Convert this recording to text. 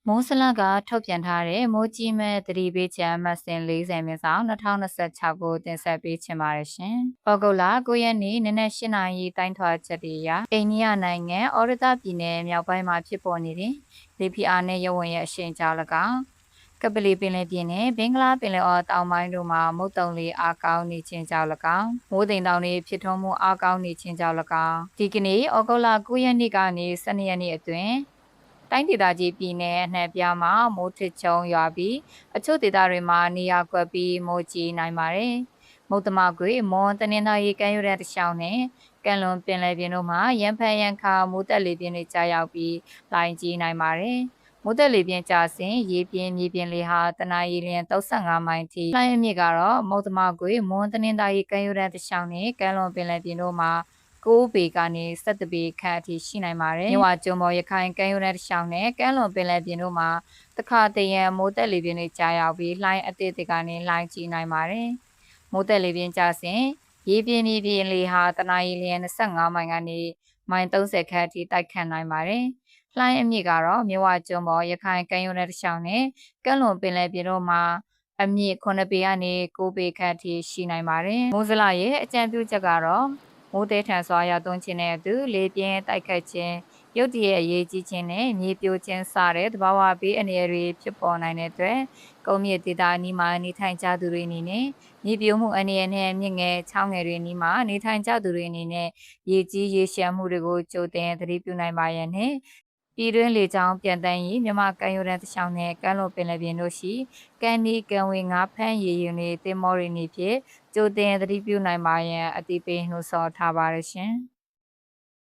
မိုးစလကထုတ်ပြန်ထားတဲ့မိုးကြီးမဲ့သတိပေးချက်မှတ်စဉ်40မြင်းဆောင်2026ကိုတင်ဆက်ပေးချင်ပါတယ်ရှင်။ဩဂုတ်လ9ရက်နေ့နနက်8နာရီတိုင်းထွာချက်တွေအရအိန္ဒိယနိုင်ငံအော်ရဒပြည်နယ်မြောက်ပိုင်းမှာဖြစ်ပေါ်နေတဲ့လေဖိအားနဲ့ရဝန်းရဲ့အရှိန်ကြောင့်၎င်းကပလီပင်လယ်ပြင်နဲ့ဘင်္ဂလားပင်လယ်အော်တောင်ပိုင်းတို့မှာမုတ်တုံလေအားကောင်းနေခြင်းကြောင့်၎င်းမိုးတိမ်တောင်တွေဖြစ်ထွန်းမှုအားကောင်းနေခြင်းကြောင့်၎င်းဒီကနေ့ဩဂုတ်လ9ရက်နေ့ကနေ12ရက်နေ့အတွင်းတိုင်းဒေသကြီးပြည်နယ်အနှံ့ပြားမှာမိုးထစ်ချုံရွာပြီးအချို့ဒေသတွေမှာနေရာကွက်ပြီးမိုးကြီးနိုင်ပါတယ်။မုတ်တမကွေမွန်တနင်္သာရီကမ်းရိုးတန်းတစ်လျှောက်နဲ့ကံလွန်ပင်လယ်ပြင်တို့မှာရန်ဖန်ရန်ခါမိုးတက်လေပြင်းတွေကြာရောက်ပြီးလိုင်းကြီးနိုင်ပါတယ်။မိုးတက်လေပြင်းကျစဉ်ရေပြင်းမြေပြင်းလေဟာတနအီလရင်35မိုင်ထိလိုင်းအမြင့်ကတော့မုတ်တမကွေမွန်တနင်္သာရီကမ်းရိုးတန်းတစ်လျှောက်နဲ့ကံလွန်ပင်လယ်ပြင်တို့မှာ9ပေကနေ17ပေခန့်အထိရှိနိုင်ပါတယ်။မြဝကျွန်းပေါ်ရခိုင်ကမ်းရိုးတန်းတစ်လျှောက်နဲ့ကမ်းလွန်ပင်လယ်ပြင်တို့မှာတခါတရံမိုးတက်လေပြင်းတွေကြာရောက်ပြီးလှိုင်းအသစ်တွေကနေလှိုင်းကြီးနိုင်ပါတယ်။မိုးတက်လေပြင်းကျစဉ်ရေပြင်းမြေပြင်းလေဟာတနအီလ25မိုင်ကနေမိုင်30ခန့်အထိတိုက်ခတ်နိုင်ပါတယ်။လှိုင်းအမြင့်ကတော့မြဝကျွန်းပေါ်ရခိုင်ကမ်းရိုးတန်းတစ်လျှောက်နဲ့ကမ်းလွန်ပင်လယ်ပြင်တို့မှာအမြင့်9ပေကနေ9ပေခန့်အထိရှိနိုင်ပါတယ်။မိုးစလရဲ့အကြံပြုချက်ကတော့မိုးတဲထန်စွာရောက်သွန်းခြင်းနဲ့အတူလေပြင်းတိုက်ခတ်ခြင်းရုတ်တရက်အရေးကြီးခြင်းနဲ့မြေပြိုခြင်းစတဲ့သဘာဝဘေးအန္တရာယ်တွေဖြစ်ပေါ်နိုင်တဲ့အတွက်ကုန်းမြင့်ဒေသအနီးမှာနေထိုင်ကြသူတွေအနေနဲ့မြေပြိုမှုအန္တရာယ်နဲ့မြင့်ငယ်ချောင်းငယ်တွေအနီးမှာနေထိုင်ကြသူတွေအနေနဲ့ရေကြီးရေရှမ်းမှုတွေကိုကြိုတင်သတိပြုနိုင်ပါရန်နဲ့ပြည်တွင်းလေကြောင်းပြန်တန်းရေးမြန်မာကမ်းရိုးတန်းတစ်လျှောက်နဲ့ကမ်းလွန်ပင်လယ်ပြင်တို့ရှိကမ်းနီးကမ်းဝေးငါးဖမ်းရေရင်တွေတင်မောတွေနေဖြင့်ကြိုတင်သတိပြုနိုင်ပါရန်အတိပေးနှိုးဆော်ထားပါရရှင်။